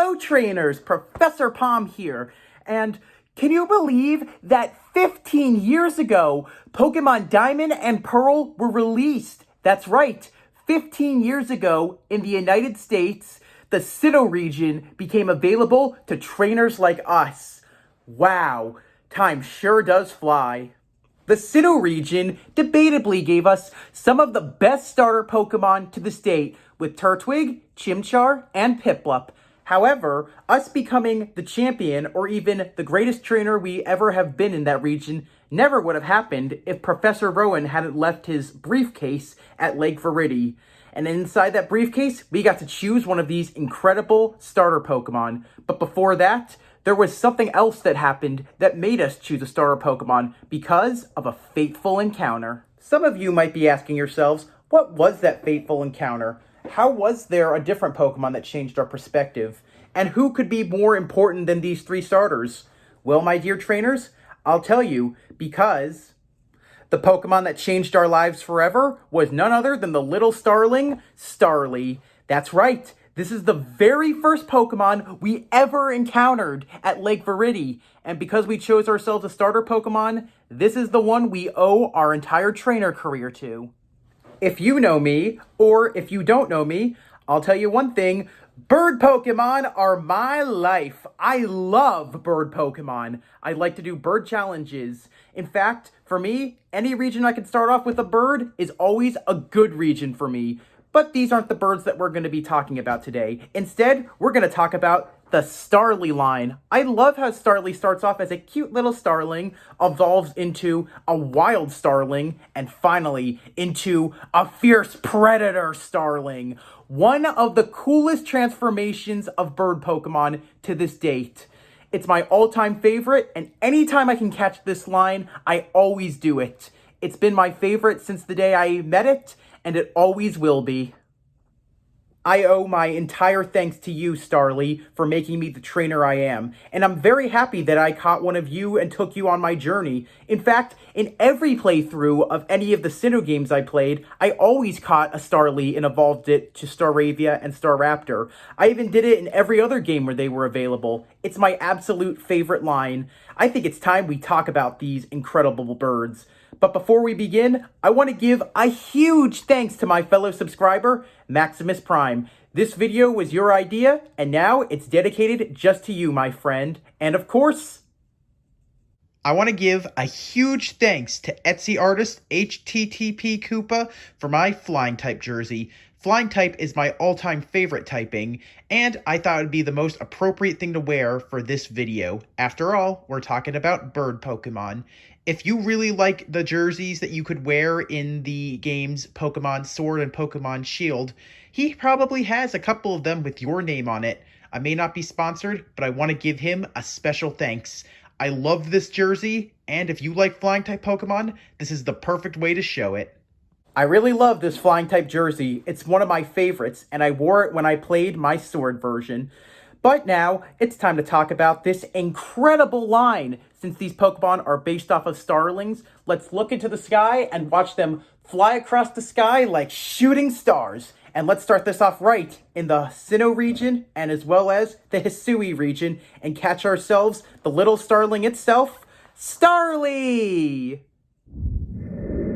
Hello trainers, Professor Palm here, and can you believe that 15 years ago, Pokemon Diamond and Pearl were released? That's right, 15 years ago in the United States, the Sinnoh region became available to trainers like us. Wow, time sure does fly. The Sinnoh region debatably gave us some of the best starter Pokemon to this date, with Turtwig, Chimchar, and Piplup. However, us becoming the champion, or even the greatest trainer we ever have been in that region, never would have happened if Professor Rowan hadn't left his briefcase at Lake Veridi. And inside that briefcase, we got to choose one of these incredible starter Pokemon. But before that, there was something else that happened that made us choose a starter Pokemon because of a fateful encounter. Some of you might be asking yourselves, what was that fateful encounter? How was there a different Pokemon that changed our perspective? And who could be more important than these three starters? Well, my dear trainers, I'll tell you, because the Pokemon that changed our lives forever was none other than the little starling, Starly. That's right. This is the very first Pokemon we ever encountered at Lake Veridi. And because we chose ourselves a starter Pokemon, this is the one we owe our entire trainer career to. If you know me, or if you don't know me, I'll tell you one thing. Bird Pokemon are my life. I love bird Pokemon. I like to do bird challenges. In fact, for me, any region I can start off with a bird is always a good region for me. But these aren't the birds that we're going to be talking about today. Instead, we're going to talk about the Starly line. I love how Starly starts off as a cute little starling, evolves into a wild starling, and finally into a fierce predator starling. One of the coolest transformations of bird Pokemon to this date. It's my all-time favorite, and anytime I can catch this line, I always do it. It's been my favorite since the day I met it, and it always will be. I owe my entire thanks to you, Starly, for making me the trainer I am, and I'm very happy that I caught one of you and took you on my journey. In fact, in every playthrough of any of the Sinnoh games I played, I always caught a Starly and evolved it to Staravia and Staraptor. I even did it in every other game where they were available. It's my absolute favorite line. I think it's time we talk about these incredible birds. But before we begin, I want to give a huge thanks to my fellow subscriber, Maximus Prime. This video was your idea, and now it's dedicated just to you, my friend. And of course, I want to give a huge thanks to Etsy artist HTTP Koopa for my flying type jersey. Flying type is my all-time favorite typing, and I thought it would be the most appropriate thing to wear for this video. After all, we're talking about bird Pokemon. If you really like the jerseys that you could wear in the games Pokemon Sword and Pokemon Shield, he probably has a couple of them with your name on it. I may not be sponsored, but I want to give him a special thanks. I love this jersey, and if you like flying type Pokemon, this is the perfect way to show it. I really love this flying type jersey. It's one of my favorites, and I wore it when I played my Sword version. But now, it's time to talk about this incredible line. Since these Pokemon are based off of Starlings, let's look into the sky and watch them fly across the sky like shooting stars. And let's start this off right in the Sinnoh region and as well as the Hisui region and catch ourselves the little starling itself, Starly!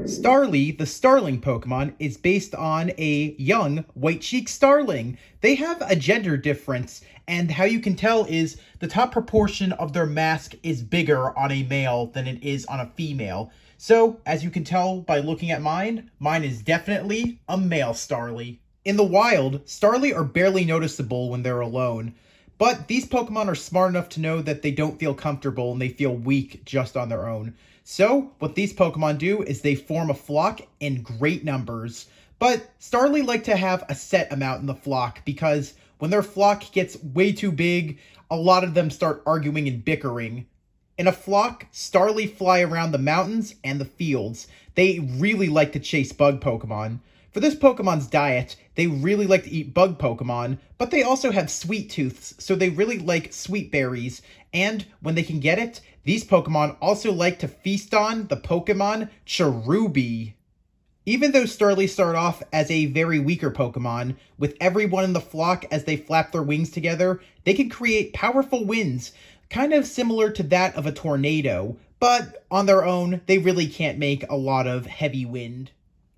Starly, the starling Pokemon, is based on a young white-cheeked starling. They have a gender difference, and how you can tell is the top proportion of their mask is bigger on a male than it is on a female. So, as you can tell by looking at mine is definitely a male Starly. In the wild, Starly are barely noticeable when they're alone, but these Pokemon are smart enough to know that they don't feel comfortable and they feel weak just on their own. So, what these Pokemon do is they form a flock in great numbers. But Starly like to have a set amount in the flock because when their flock gets way too big, a lot of them start arguing and bickering. In a flock, Starly fly around the mountains and the fields. They really like to chase bug Pokemon. For this Pokemon's diet, they really like to eat bug Pokemon, but they also have sweet tooths, so they really like sweet berries. And when they can get it, ththese Pokemon also like to feast on the Pokemon Cherubi. Even though Starly start off as a very weaker Pokemon, with everyone in the flock as they flap their wings together, they can create powerful winds, kind of similar to that of a tornado, but on their own, they really can't make a lot of heavy wind.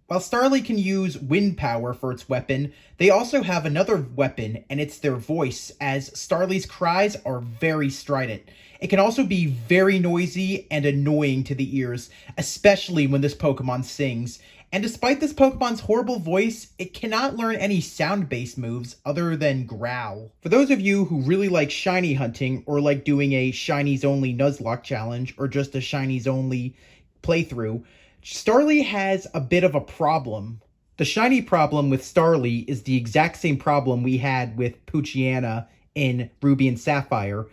While Starly can use wind power for its weapon, they also have another weapon, and it's their voice, as Starly's cries are very strident. It can also be very noisy and annoying to the ears, especially when this Pokemon sings. And despite this Pokemon's horrible voice, it cannot learn any sound-based moves other than growl. For those of you who really like shiny hunting, or like doing a Shinies Only Nuzlocke challenge, or just a Shinies Only playthrough, Starly has a bit of a problem. The shiny problem with Starly is the exact same problem we had with Poochyena in Ruby and Sapphire.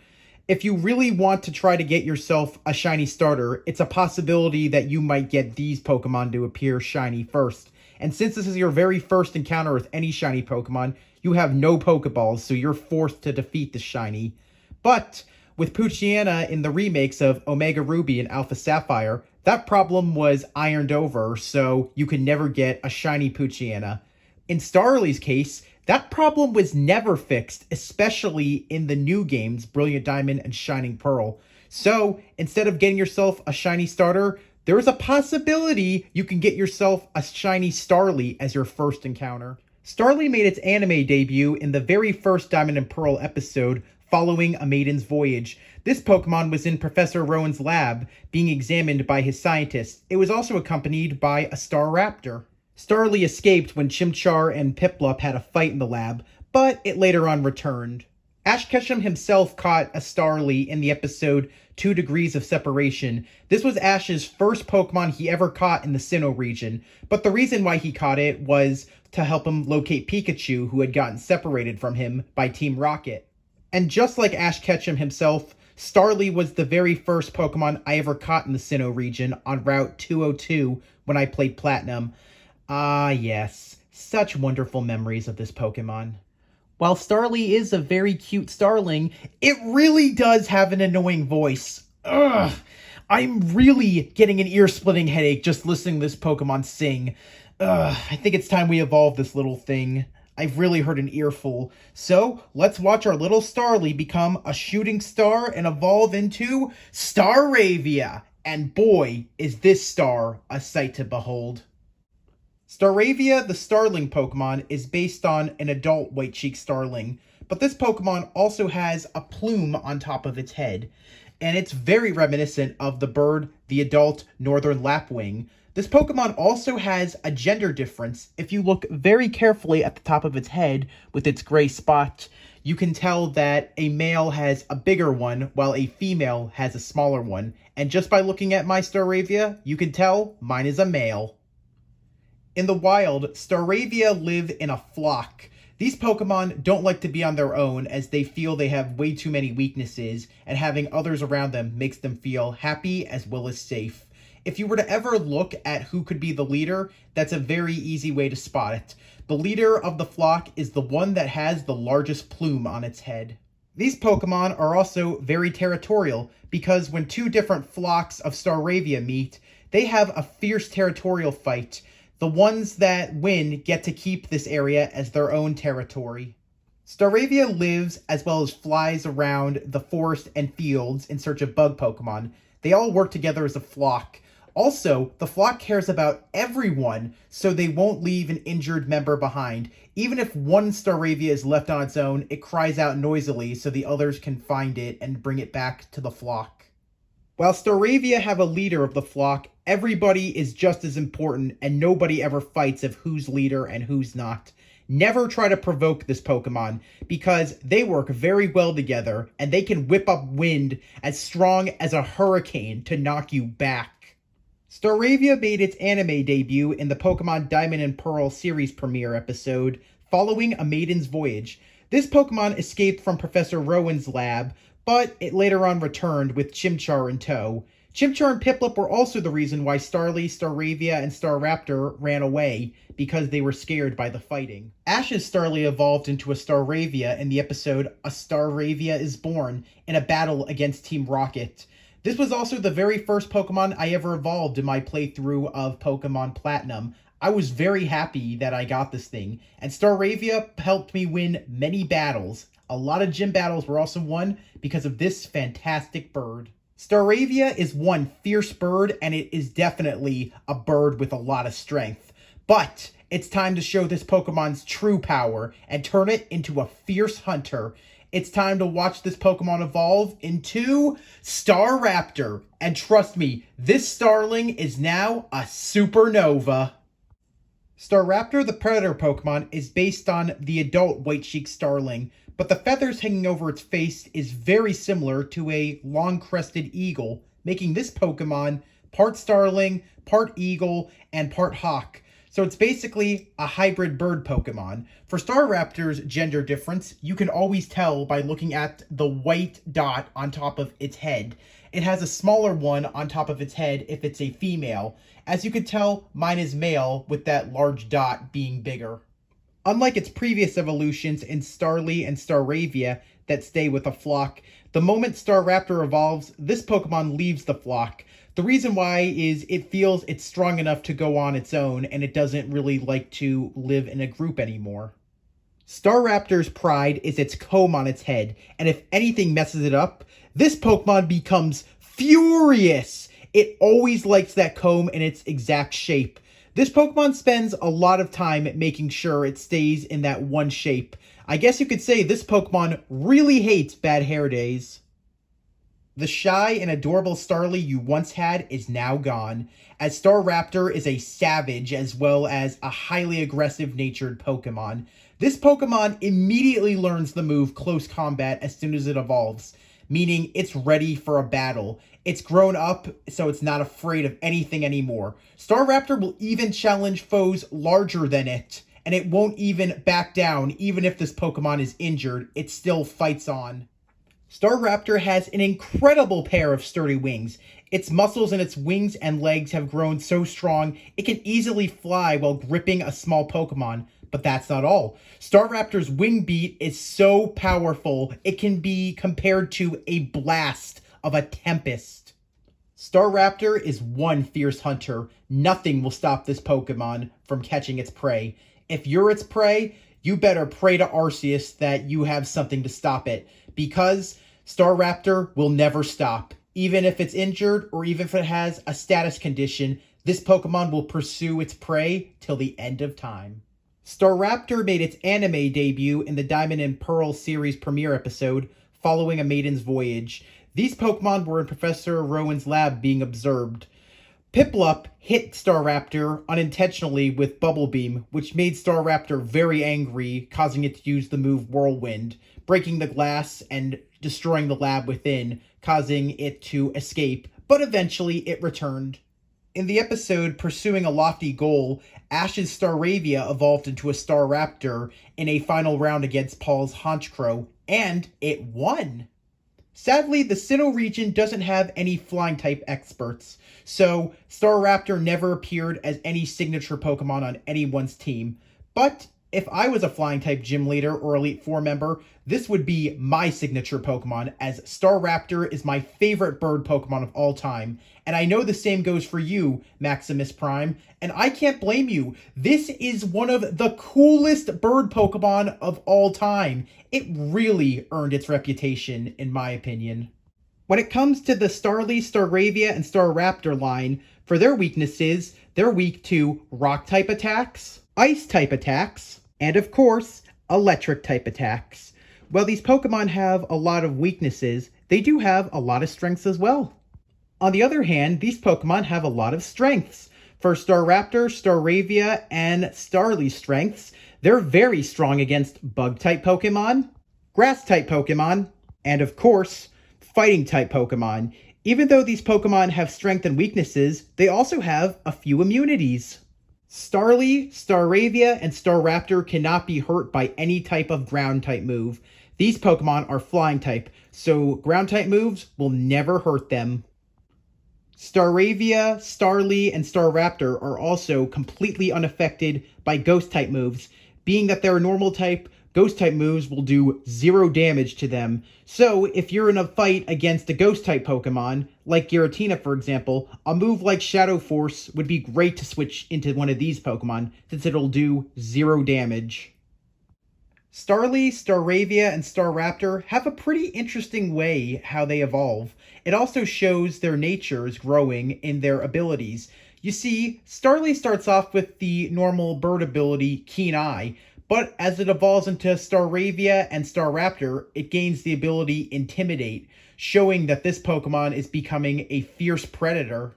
If you really want to try to get yourself a shiny starter, it's a possibility that you might get these Pokemon to appear shiny first. And since this is your very first encounter with any shiny Pokemon, you have no Pokeballs, so you're forced to defeat the shiny. But with Poochyena in the remakes of Omega Ruby and Alpha Sapphire, that problem was ironed over, so you could never get a shiny Poochyena. In Starly's case, that problem was never fixed, especially in the new games, Brilliant Diamond and Shining Pearl. So, instead of getting yourself a shiny starter, there is a possibility you can get yourself a shiny Starly as your first encounter. Starly made its anime debut in the very first Diamond and Pearl episode, following A Maiden's Voyage. This Pokemon was in Professor Rowan's lab, being examined by his scientists. It was also accompanied by a Staraptor. Starly escaped when Chimchar and Piplup had a fight in the lab, but it later on returned. Ash Ketchum himself caught a Starly in the episode 2 Degrees of Separation. This was Ash's first Pokemon he ever caught in the Sinnoh region, but the reason why he caught it was to help him locate Pikachu, who had gotten separated from him by Team Rocket. And just like Ash Ketchum himself, Starly was the very first Pokemon I ever caught in the Sinnoh region on Route 202 when I played Platinum. Ah, yes. Such wonderful memories of this Pokemon. While Starly is a very cute starling, it really does have an annoying voice. Ugh! I'm really getting an ear-splitting headache just listening to this Pokemon sing. I think it's time we evolve this little thing. I've really heard an earful. So, let's watch our little Starly become a shooting star and evolve into Staravia. And boy, is this star a sight to behold. Staravia, the Starling Pokemon, is based on an adult White-cheeked Starling, but this Pokemon also has a plume on top of its head, and it's very reminiscent of the bird, the adult Northern Lapwing. This Pokemon also has a gender difference. If you look very carefully at the top of its head with its gray spot, you can tell that a male has a bigger one while a female has a smaller one, and just by looking at my Staravia, you can tell mine is a male. In the wild, Staravia live in a flock. These Pokemon don't like to be on their own as they feel they have way too many weaknesses, and having others around them makes them feel happy as well as safe. If you were to ever look at who could be the leader, that's a very easy way to spot it. The leader of the flock is the one that has the largest plume on its head. These Pokemon are also very territorial, because when two different flocks of Staravia meet, they have a fierce territorial fight. The ones that win get to keep this area as their own territory. Staravia lives as well as flies around the forest and fields in search of bug Pokemon. They all work together as a flock. Also, the flock cares about everyone, so they won't leave an injured member behind. Even if one Staravia is left on its own, it cries out noisily so the others can find it and bring it back to the flock. While Staravia have a leader of the flock, everybody is just as important and nobody ever fights of who's leader and who's not. Never try to provoke this Pokemon because they work very well together and they can whip up wind as strong as a hurricane to knock you back. Staravia made its anime debut in the Pokemon Diamond and Pearl series premiere episode following A Maiden's Voyage. This Pokemon escaped from Professor Rowan's lab, but it later on returned with Chimchar in tow. Chimchar and Piplup were also the reason why Starly, Staravia, and Staraptor ran away, because they were scared by the fighting. Ash's Starly evolved into a Staravia in the episode A Staravia is Born in a battle against Team Rocket. This was also the very first Pokemon I ever evolved in my playthrough of Pokemon Platinum. I was very happy that I got this thing, and Staravia helped me win many battles. A lot of gym battles were also won because of this fantastic bird. Staravia is one fierce bird, and it is definitely a bird with a lot of strength. But it's time to show this Pokemon's true power and turn it into a fierce hunter. It's time to watch this Pokemon evolve into Staraptor. And trust me, this Starling is now a supernova. Staraptor, the predator Pokemon, is based on the adult white-cheeked Starling, but the feathers hanging over its face is very similar to a long-crested eagle, making this Pokemon part Starling, part eagle, and part hawk. So it's basically a hybrid bird Pokemon. For Staraptor's gender difference, you can always tell by looking at the white dot on top of its head. It has a smaller one on top of its head if it's a female. As you can tell, mine is male, with that large dot being bigger. Unlike its previous evolutions in Starly and Staravia that stay with a flock, the moment Staraptor evolves, this Pokemon leaves the flock. The reason why is it feels it's strong enough to go on its own, and it doesn't really like to live in a group anymore. Staraptor's pride is its comb on its head, and if anything messes it up, this Pokemon becomes furious. It always likes that comb in its exact shape. This Pokemon spends a lot of time making sure it stays in that one shape. I guess you could say this Pokemon really hates bad hair days. The shy and adorable Starly you once had is now gone, as Staraptor is a savage as well as a highly aggressive-natured Pokemon. This Pokemon immediately learns the move Close Combat as soon as it evolves, meaning it's ready for a battle. It's grown up, so it's not afraid of anything anymore. Staraptor will even challenge foes larger than it, and it won't even back down. Even if this Pokemon is injured, it still fights on. Staraptor has an incredible pair of sturdy wings. Its muscles in its wings and legs have grown so strong, it can easily fly while gripping a small Pokemon. But that's not all. Staraptor's wing beat is so powerful, it can be compared to a blast of a tempest. Staraptor is one fierce hunter. Nothing will stop this Pokemon from catching its prey. If you're its prey, you better pray to Arceus that you have something to stop it, because Staraptor will never stop. Even if it's injured or even if it has a status condition, this Pokemon will pursue its prey till the end of time. Staraptor made its anime debut in the Diamond and Pearl series premiere episode, following a maiden's voyage. These Pokemon were in Professor Rowan's lab being observed. Piplup hit Staraptor unintentionally with Bubble Beam, which made Staraptor very angry, causing it to use the move Whirlwind, breaking the glass and destroying the lab within, causing it to escape, but eventually it returned. In the episode Pursuing a Lofty Goal, Ash's Staravia evolved into a Staraptor in a final round against Paul's Honchkrow, and it won! Sadly, the Sinnoh region doesn't have any flying-type experts, so Staraptor never appeared as any signature Pokemon on anyone's team. But if I was a flying-type gym leader or Elite Four member, this would be my signature Pokemon, as Staraptor is my favorite bird Pokemon of all time. And I know the same goes for you, Maximus Prime, and I can't blame you. This is one of the coolest bird Pokemon of all time. It really earned its reputation, in my opinion. When it comes to the Starly, Staravia, and Staraptor line, for their weaknesses, they're weak to Rock-type attacks, Ice-type attacks, and of course, Electric-type attacks. While these Pokemon have a lot of weaknesses, they do have a lot of strengths as well. On the other hand, these Pokemon have a lot of strengths. For Staraptor, Staravia, and Starly's strengths, they're very strong against Bug-type Pokemon, Grass-type Pokemon, and of course, Fighting-type Pokemon. Even though these Pokemon have strength and weaknesses, they also have a few immunities. Starly, Staravia, and Staraptor cannot be hurt by any type of ground-type move. These Pokemon are flying-type, so ground-type moves will never hurt them. Staravia, Starly, and Staraptor are also completely unaffected by Ghost-type moves, being that they're normal-type, Ghost-type moves will do 0 damage to them. So, if you're in a fight against a Ghost-type Pokemon, like Giratina for example, a move like Shadow Force would be great to switch into one of these Pokemon, since it'll do 0 damage. Starly, Staravia, and Staraptor have a pretty interesting way how they evolve. It also shows their natures growing in their abilities. You see, Starly starts off with the normal bird ability, Keen Eye, but as it evolves into Staravia and Staraptor, it gains the ability Intimidate, showing that this Pokemon is becoming a fierce predator.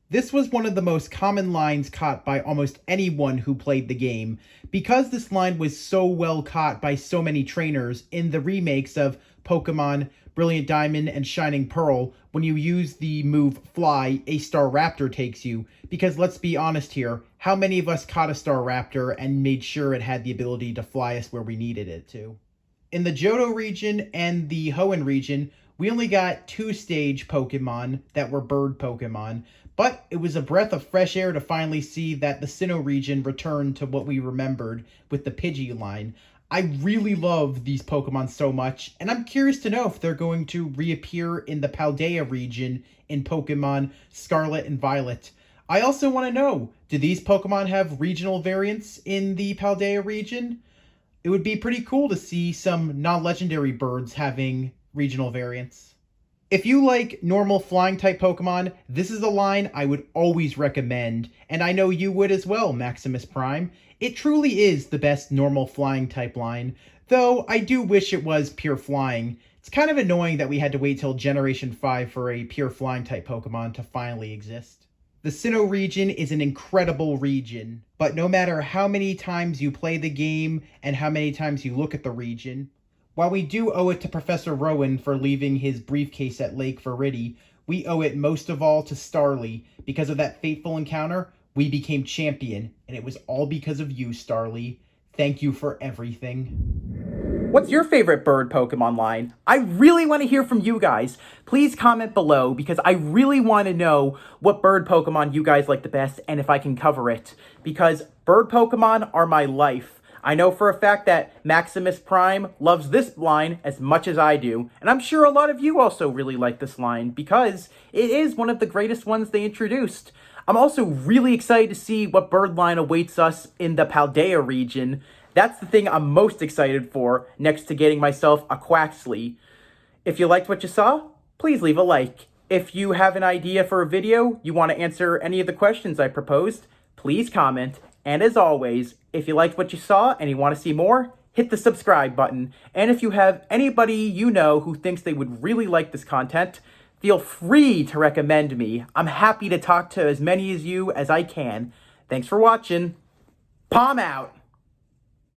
This was one of the most common lines caught by almost anyone who played the game. Because this line was so well caught by so many trainers in the remakes of Pokemon Brilliant Diamond and Shining Pearl, when you use the move Fly, a Staraptor takes you. Because let's be honest here, how many of us caught a Staraptor and made sure it had the ability to fly us where we needed it to? In the Johto region and the Hoenn region, we only got 2-stage Pokemon that were bird Pokemon, but it was a breath of fresh air to finally see that the Sinnoh region returned to what we remembered with the Pidgey line. I really love these Pokemon so much, and I'm curious to know if they're going to reappear in the Paldea region in Pokemon Scarlet and Violet. I also want to know, do these Pokemon have regional variants in the Paldea region? It would be pretty cool to see some non-legendary birds having regional variants. If you like normal flying type Pokemon, this is a line I would always recommend, and I know you would as well, Maximus Prime. It truly is the best normal flying type line, though I do wish it was pure flying. It's kind of annoying that we had to wait till Generation 5 for a pure flying type Pokemon to finally exist. The Sinnoh region is an incredible region, but no matter how many times you play the game and how many times you look at the region, while we do owe it to Professor Rowan for leaving his briefcase at Lake Veridi, we owe it most of all to Starly. Because of that fateful encounter, we became champion, and it was all because of you, Starly. Thank you for everything. What's your favorite bird Pokemon line? I really want to hear from you guys. Please comment below, because I really want to know what bird Pokemon you guys like the best and if I can cover it. Because bird Pokemon are my life. I know for a fact that Maximus Prime loves this line as much as I do, and I'm sure a lot of you also really like this line because it is one of the greatest ones they introduced. I'm also really excited to see what bird line awaits us in the Paldea region. That's the thing I'm most excited for, next to getting myself a Quaxly. If you liked what you saw, please leave a like. If you have an idea for a video, you want to answer any of the questions I proposed, please comment. And as always, if you liked what you saw and you want to see more, hit the subscribe button. And if you have anybody you know who thinks they would really like this content, feel free to recommend me. I'm happy to talk to as many of you as I can. Thanks for watching. Palm out!